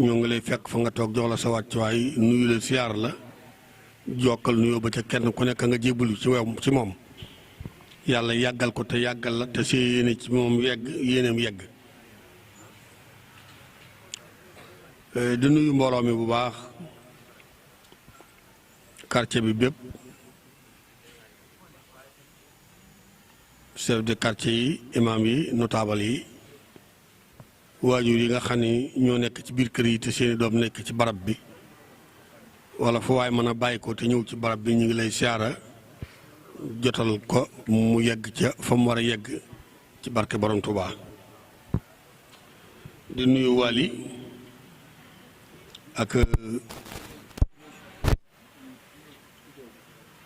ñoo ngi lay fekk fa nga toog jox la sa wàccuwaay nuyu la siyaar la jokkal nuyoo ba ca kenn ku nekk nga jébbalu ci moom yàlla yàggal ko te yàggal la te see yéene ci moom yéeneem yegg di nuyu mbooloo mi bu baax quartier bi bépp chef de quartier yi imam yi notable yi waajur yi nga xam ni ñoo nekk ci biir kër yi te seeni doom nekk ci barab bi wala fu waay mën a bàyyi ko te ñëw ci barab bi ñu ngi lay siyaara jotal ko mu yegg ca fa mu war a yegg ci barke Borom Touba di nuyu Wali ak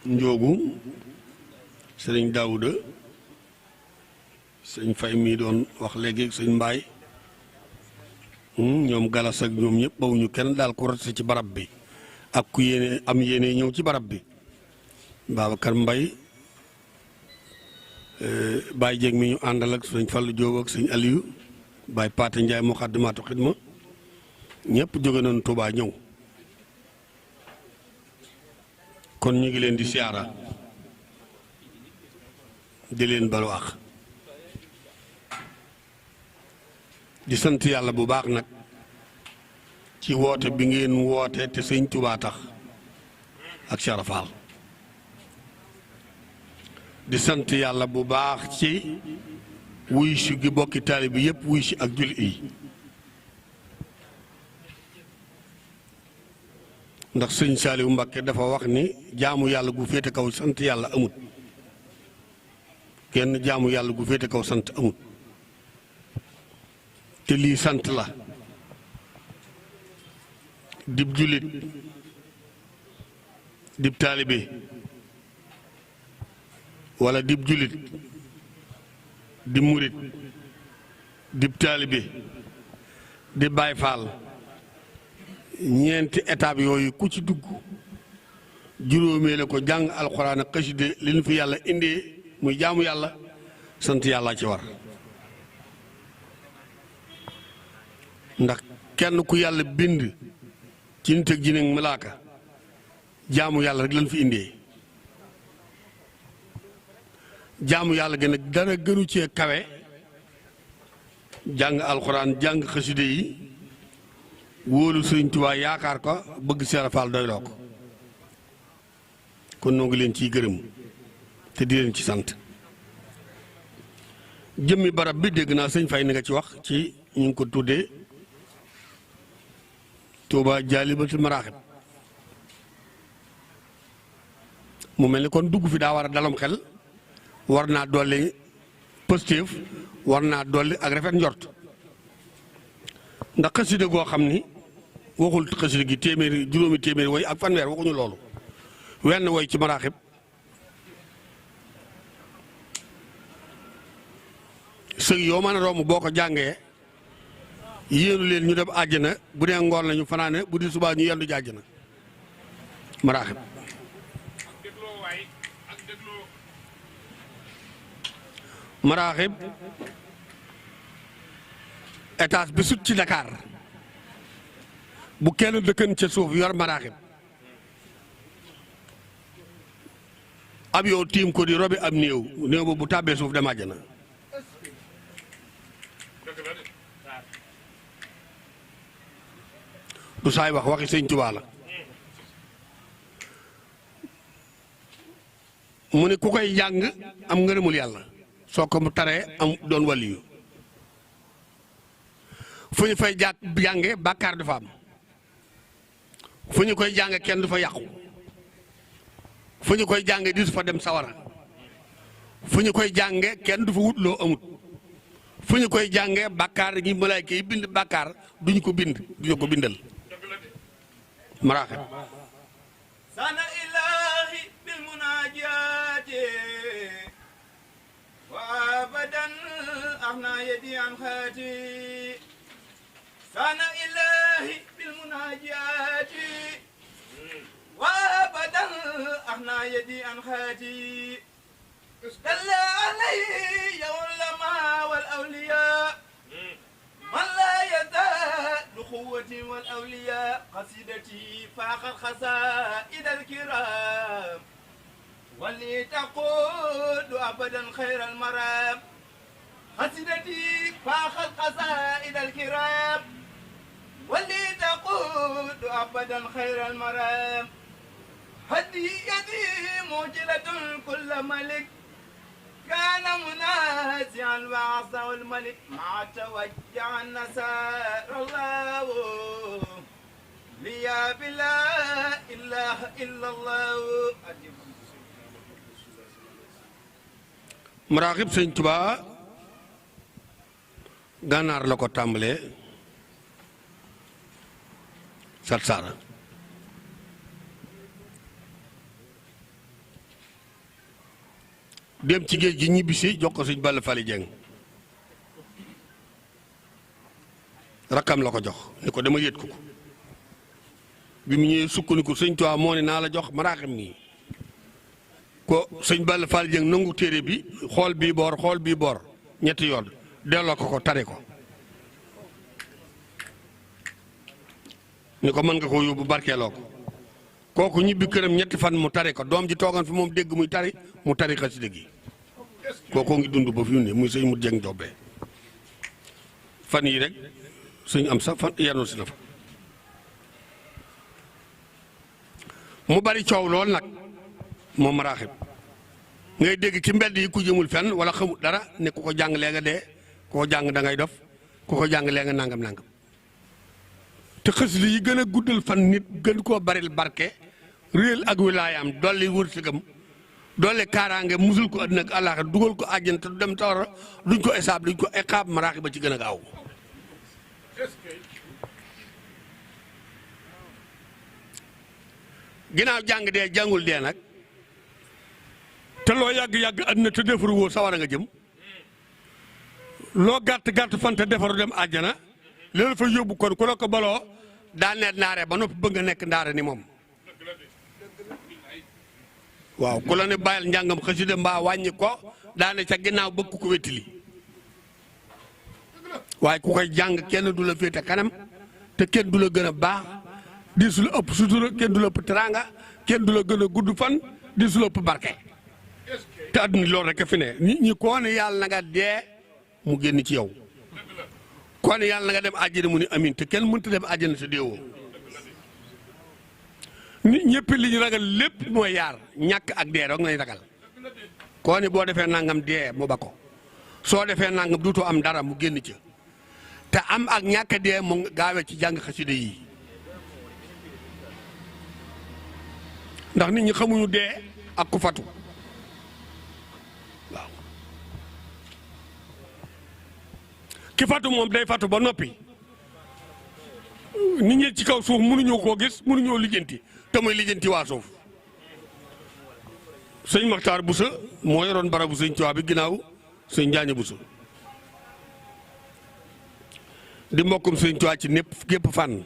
Njoogu sëriñ Daouda sëñ Fay mii doon wax léegi sëñ Mbaay ñoom galas ak ñoom ñëpp bawuñu kenn daal ku rotse ci barab bi ak ku yéene am yéene ñëw ci barab bi Babacar Mbay Baye Jéeg mi ñu àndal ak sëñ Fallu Jóob ak sëñ Aliou Baye Paate Njaay Muxaddamaatu Xidma ñëpp jóge nañu Tuubaa ñëw kon ñu ngi leen di siyaara di leen balu àq di sant yàlla bu baax nag ci woote bi ngeen woote te sëñ Tuubaa tax ak Cheikh Fall di sant yàlla bu baax ci wuy si gi bokki taalibe bi yëpp wuy si ak jullit yi ndax sëñ Saaliwu Mbakke dafa wax ni jaamu yàlla gu féete kaw sant yàlla amut kenn jaamu yàlla gu féete kaw sant amut te lii sant la dib jullit dib taalibe wala dib jullit di murit dib taalibe di Baay Faal ñeenti étape yooyu ku ci dugg juróomee la ko jàng alxuraan ak xasida li ñu fi yàlla indee muy jaamu yàlla sant yàlla ci war ndax kenn ku yàlla bind ci nit ak jinne ak malaaka jaamu yàlla rek lañ fi indee jaamu yàlla gën a dara gënu cee kawe jàng alxuraan jàng xasida yi wóolu Sëriñ Tuubaa yaakaar ko bëgg Seex Faal doyloo ko kon noo ngi leen ciy gërëm te di leen ci sant jëmmi barab bi dégg naa sëñ Fay ni nga ci wax ci ñu ngi ko tuddee Touba Jaalibatul Maraaxib mu mel ni kon dugg fi daa war a dalam xel war naa dolli positif war naa dolli ak rafet njort ndax xasida goo xam ni waxul xasida gi téeméeri juróomi téeméeri woy ak fanweer waxuñu loolu wenn woy ci maraaxib sëg yoo mën a romb boo ko jàngee yéenu leen ñu dem àjjana bu dee ngoon lañu fanaane bu di subaa ñu yendu ji àjjana maraaxib maraaxib étage bi sut ci Dakar bu kenn dëkkan ca suuf yor maraaxib ab yow tiim ko di robi am néew ba bu tàbbee suuf dem àjjana du saay wax waxi sëñ Tuubaa la mu ne ku koy jàng am ngërëmul yàlla soo ko mu taree am doon waliyu fu ñu fay jànge bàkkaar du fa am fu ñu koy jànge kenn du fa yàqu fu ñu koy jànge di su fa dem sawara fu ñu koy jànge kenn du fa wut loo amut fu ñu koy jànge bàkkaar gi malaayka yi bind bàkkaar duñu ko bindal maraaxib sana ilahi bil munajati wa abadan ahna yadi an khati sana ilahi bil munajati wa abadan ahna yadi an khati dalla alayhi ya ulama wal awliya man la yadad الأخوة والأولياء قصيدتي فاقت خسائد الكرام ولي تقود أبدا خير المرام قصيدتي فاقت قصائد الكرام ولي تقود أبدا خير المرام هديتي موجلة كل ملك كان منازعا وعصى الملك مع توجع النصار الله ليا بلا إله إلا الله maraaxib sëñ Tuubaa gànnaar la ko tàmbalee Sarsara dem ci géej gi ñibbisi jox ko sëñ Balla Fally Dieng rakkam la ko jox ni ko dama yët ko bi mu ñëwee sukkandiku sëñ Tuubaa moo ne naa la jox maraaxib nii ko sëñ Balla Fally Dieng nangu téere bi xool bii boor ñetti yoon delloo ko tare ko ni ko mën nga ko yóbbu barkeeloo ko kooku ñibbi këram ñetti fan mu tare ko doom ji toogan fi moom dégg muy tari mu tari xasida gi kooku ngi dund ba fi mu ne muy sëñ mu jeng jobbee fan yi rek sëñ am sax fan yenu si na fa mu bari coow lool nag moom maraaxib ngay dégg ci mbedd yi ku jëmul fenn wala xamul dara ne ku ko jàng lee nga dee ku ko jàng da ngay dof ku ko jàng lee nga nangam te xasida yi gën a guddal fan nit gën koo baril barke réel ak wilaayaam dolli wërsëgam dolli kaaraange musul ko àddina ak àllaaxira dugal ko àjjana te du dem tawara duñ ko esaab duñ ko eqaab maraaxib ba ci gën a gaaw ginnaaw jàng dee jàngul dee nag te loo yàgg-yàgg àddina te defaru woo sawara nga jëm loo gàtt fan te defaru dem àjjana loolu fa yóbbu kon ku la ko baloo daa neet naare ba noppi bëgg nga nekk ndaare ni moom waaw ku la ne bàyyil njàngam xasida mbaa wàññi ko daa ne ca ginnaaw bëgg ko wettili waaye ku koy jàng kenn du la féete kanam te kenn du la gën a baax di su la ëpp sutura kenn du la ëpp teraanga kenn du la gën a gudd fan di su la ëpp barke te àdduna loolu rek a fi ne nit ñi koo ne yàlla na nga dee mu génn ci yow koo ne yàlla na nga dem àjjana mu ni amin te kenn mënta dem àjjana sa déewoo nit ñëpp li ñu ragal lépp mooy yaar ñàkk ak dee rek lañ ragal koo ne boo defee nangam dee mu ba ko soo defee nangam duutoo am dara mu génn ca te am ak ñàkk dee mu gaawe ci jàng xasida yi ndax nit ñi xamuñu dee ak ku fatu waaw ki fatu moom day fatu ba noppi nit ñi ci kaw suuf mënuñoo koo gis mënuñoo lijjanti te mooy lijjanti waa suuf sëñ Maxtaar Buso moo yoroon barabu sëñ Tuubaa bi ginnaaw sëñ Njaaña Buso di mbokkum sëñ Tuubaa ci népp gépp fànn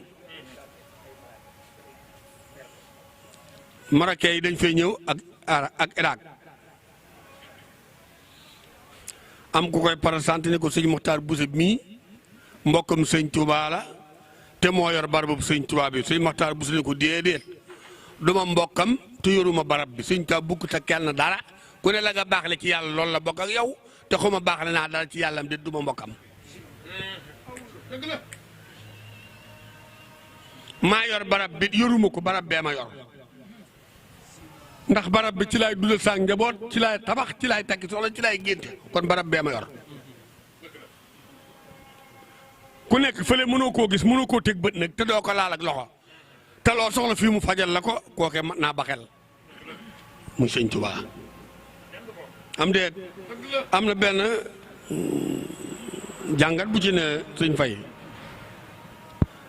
marakee yi dañ fay ñëw ak Irak am ku koy présenté ne ko sëñ Maxtaar Buso mii mbokkam sëñ Tuubaa la te moo yor barabu sëñ Tuubaa bi sëñ Maxtaar Buso ne ko déedéet duma mbokkam te yoruma barab bi sëñ Tuubaa bukk te kenn dara ku ne la nga baaxle ci yàlla loolu la bokk ak yow te xuma baaxle naa dara ci yàllam de duma mbokkam maa yor barab bi yoruma ko barab bee ma yor ndax barab bi ci laay dundal sa njaboot ci laay tabax ci laay takki soxla ci laay génte kon barab bee ma yor ku nekk fële mënoo koo gis mënoo koo teg bët nag te doo ko laal ak loxo te loo soxla fii mu fajal la ko kooke mat naa baxel muy sëñ Tuubaa am de am na benn jàngat bu ci ne sëñ Fay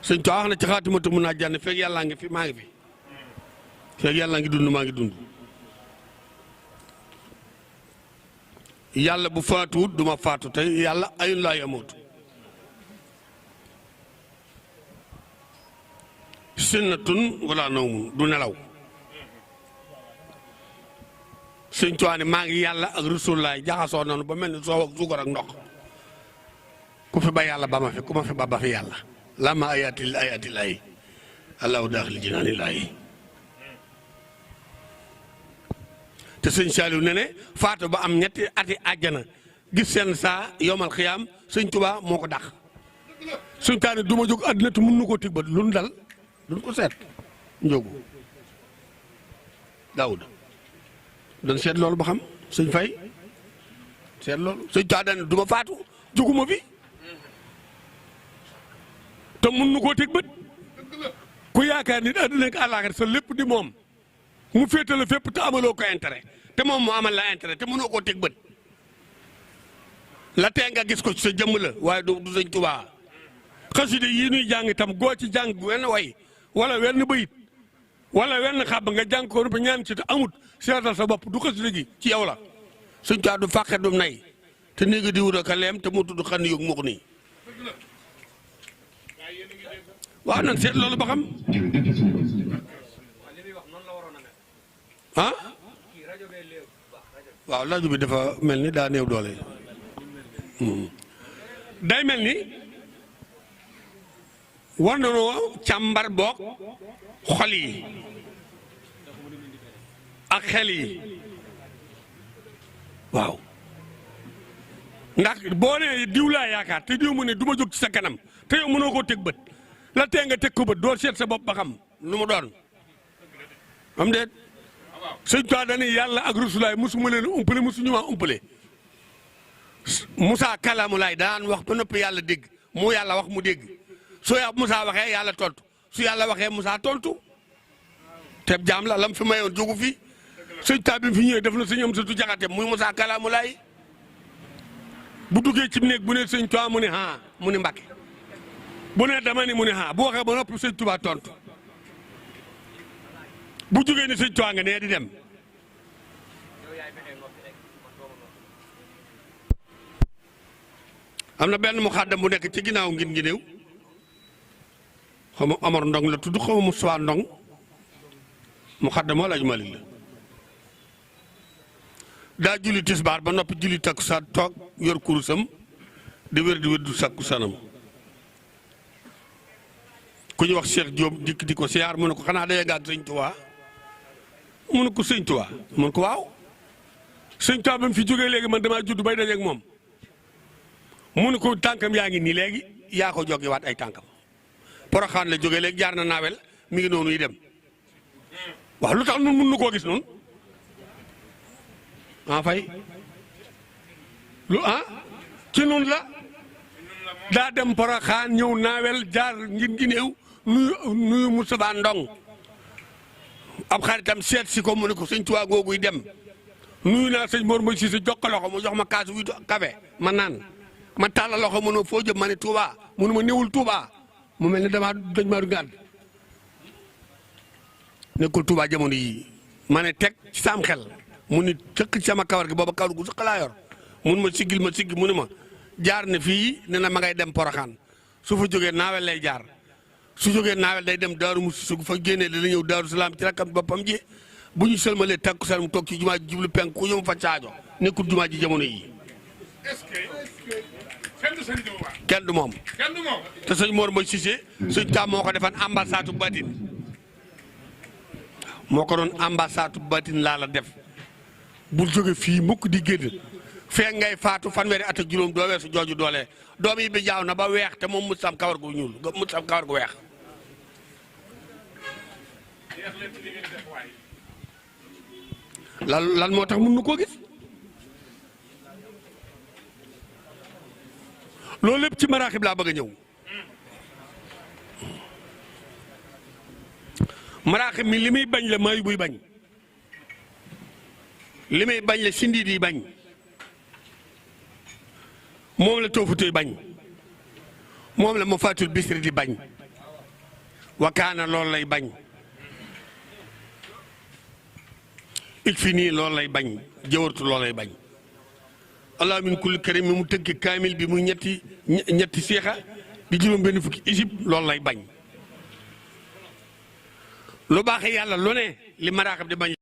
sëñ Tuubaa wax na ci xaatimatu mun naa jànn feeg yàllaa ngi fi maa ngi fi feeg yàllaa ngi dund maa ngi dund yàlla bu faatuwut duma faatu te yàlla ayun laa yamuut sinnatun wala nawmun du nelaw sëñ Tuubaa ne maa ngi yàlla ak Rasulullaay jaxasoo noonu ba mel ni soow ak suukar ak ndox ku fi ba yàlla ba ma fi ku ma fi ba fi yàlla lama ayaati laay allahu daaxil jinaani laay te sëñ Saliou ne faatu ba am ñetti ati àjjana gis seen saa yomal xiyaam sëñ Tuubaa moo ko dàq sëñ taane du ma jóg àddina te mën na koo tig ba lu nu dal duñ ko seet njóogu Daawuda dañ seet loolu ba xam sëñ Fay seet loolu sëñ Tuubaa dane du ma faatu jóguma fi te mën na koo tig bët ku yaakaar nit àddina ak àllaaxira sa lépp di moom mu féete la fépp te amaloo ko intérêt te moom mu amal la intérêt te mënoo koo teg bët la tee nga gis ko ci sa jëmm la waaye du sëñ Tuubaa xasida yii nuy jàng itam goo ci jàng wenn way wala wenn bayit wala wenn xàbb nga jàng ko ba ñaan ci te amut seetal sa bopp du xasida gi ci yow la sëñ Tuubaa du fàqe du nay te néega di wut a ka leem te mu tudd xan yóg mux nii waaw nan seet loolu ba xam ah waaw rajo bi dafa mel ni daa néew doole day mel ni war nañoo càmbar boog xol yi ak xel yi waaw ndax boo nee diw laa yaakaar te diw mu ne du ma jóg ci sa kanam te yow mënoo koo teg bët la tee nga teg ko bët doo seet sa bopp ba xam lu mu doon am déet sëñ Tuubaa dañuy yàlla ak rasulaay mosuma leen umpale mosuñu maa umpale Moussa Kalamulaay daan wax ba noppi yàlla dégg mu yàlla wax mu dégg soo Moussa waxee yàlla tontu su yàlla waxee Moussa tontu te jaam la lam fi mayoon jógu fi sëñ Tuubaa bi fi ñëwee def na sëñ am satu jaxate muy Moussa Kalamulaay bu duggee ci néeg bu ne sëñ Tuubaa mu ne ah mu ne Mbàkke bu ne dama ni mu ne ah bu waxee ba noppi sëñ Tuubaa tontu bu jógee ni sëñ Tuubaa nga nee di dem am na benn mu xàddam bu nekk ci ginnaaw ngin ngi néew xaw ma Amar Ndong la tudd xaw ma Moussa Ndong mu xàddam wala Malik la daa julli tisbaar ba noppi julli takkusaan toog yor kurusam di wér du sakku sanam ku ñu wax Cheikh Diop dikk di ko siyaar mu ne ko xanaa daye nga ak sëñ Tuubaa mu ne ko sëñ Tuubaa mu ne ko waaw sëñ Tuubaa ba mu fi jógee léegi man damaa judd bay dajeeg moom mu ne ko tànkam yaa ngi nii léegi yaa ko jóge waat ay tànkam Poroxaan la jógee léegi jaar na naawel mi ngi noonu yi dem waaw lu tax nun mun nu koo gis noonu ah fay lu ci nun la daa dem Poroxaan ñëw naawel jaar ngir gi néew nuyu Moustapha Ndong ab xaritam seet si ko mu ne ko sëñ Tuubaa googuy dem nuyu naa sëñ Mor Mbaye si sa jox ko loxo mu jox ma kaasu wi kafe ma naan ma tàllal loxo mu ne foo jëm ma ne Touba mu ne ma néewul Touba mu mel ne dañ maa du gàdd nekkul Touba jamono yii ma ne teg ci saam xel mu ni tëkk ci sama kawar gi booba kawar gu sëq laa yor mun ma siggil ma siggi mu ne ma jaar ne fii ne na ma ngay dem Poroxaan su fa jógee naawel lay jaar su jógee naawel day dem Daaru Musi su fa génnee dana ñëw Daaru Salaam ci rakkam boppam ji bu ñu sëlmalee takkusaan mu toog ci jumaa ji jublu penk ku ñëw fa caajo nekkul jumaa ji jamono yii kenn du moom te sëñ Mor Mbaye Cissé sëñ Tuubaa moo ko defan ambassade batin moo ko doon ambassade batin laa la def bul jóge fii mukk di génn fee ngay faatu fanweeri at ak juróom doo weesu jooju doole doom yi bi jaaw na ba weex te moom mu sam kawar gu ñuul mu sam kawar gu weex lan moo tax mun nu koo gis loolu lépp ci maraaxib laa bëgg a ñëw maraaxib mi li muy bañ la maayu buy bañ li muy bañ la sindiit yi bañ moom la toofutoy bañ moom la ma faatul bisri di bañ wakaana loolu lay bañ ik fi nii loolu lay bañ jëwartu loolu lay bañ allah min kulli karim mi mu tënki kaamil bi muy ñetti seexa di juróom benn fukki isib loolu lay bañ lu baax yàlla lu ne li maraaxib di bañ